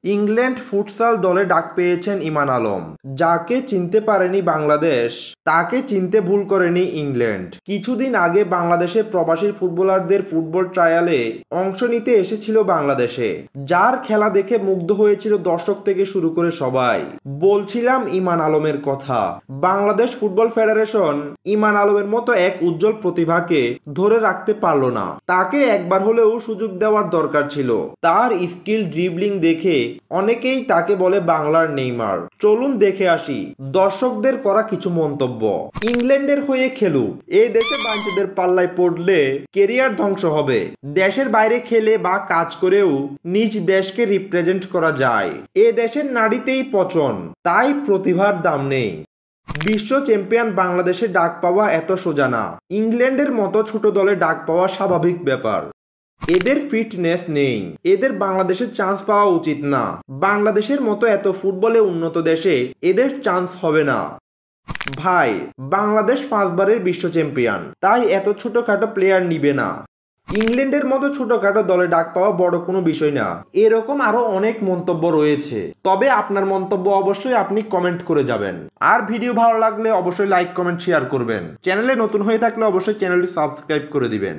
England futsal দলে ডাক পেয়েছেন ইমান আলম। যাকে চিনতে পারেনি বাংলাদেশ, তাকে চিনতে ভুল করেনি ইংল্যান্ড। কিছুদিন আগে বাংলাদেশের প্রবাসী ফুটবলারদের ফুটবল ট্রায়ালে অংশ নিতে এসেছিল বাংলাদেশে, যার খেলা দেখে মুগ্ধ হয়েছিল দর্শক থেকে শুরু করে সবাই। বলছিলাম ইমান আলমের কথা। বাংলাদেশ ফুটবল ফেডারেশন ইমান আলমের মতো এক উজ্জ্বল প্রতিভাকে ধরে রাখতে পারল না। তাকে একবার হলেও সুযোগ দেওয়ার দরকার ছিল। তার স্কিল ড্রিবলিং দেখে অনেকেই তাকে বলে বাংলার নেইমার। চলুন দেখে আসি দর্শকদের করা কিছু মন্তব্য। ইংল্যান্ডের হয়ে খেলুক, এই দেশে বাঞ্চদের পাল্লায় পড়লে কেরিয়ার ধ্বংস হবে। দেশের বাইরে খেলে বা কাজ করেও নিজ দেশকে রিপ্রেজেন্ট করা যায়। এ দেশের নাড়িতেই পচন, তাই প্রতিভার দাম নেই। বিশ্ব চ্যাম্পিয়ন বাংলাদেশে ডাক পাওয়া এত সোজা না। ইংল্যান্ডের মতো ছোট দলে ডাক পাওয়া স্বাভাবিক ব্যাপার। এদের ফিটনেস নেই, এদের বাংলাদেশে চান্স পাওয়া উচিত না। বাংলাদেশের মতো এত ফুটবলে উন্নত দেশে এদের চান্স হবে না। ভাই, বাংলাদেশ 5 বারের বিশ্ব চ্যাম্পিয়ন, তাই এত ছোটখাটো প্লেয়ার নিবে না। ইংল্যান্ডের মতো ছোটখাটো দলে ডাক পাওয়া বড় কোনো বিষয় না। এরকম আরো অনেক মন্তব্য রয়েছে, তবে আপনার মন্তব্য অবশ্যই আপনি কমেন্ট করে যাবেন। আর ভিডিও ভালো লাগলে অবশ্যই লাইক কমেন্ট শেয়ার করবেন। চ্যানেলে নতুন হয়ে থাকলে অবশ্যই চ্যানেলটি সাবস্ক্রাইব করে দিবেন।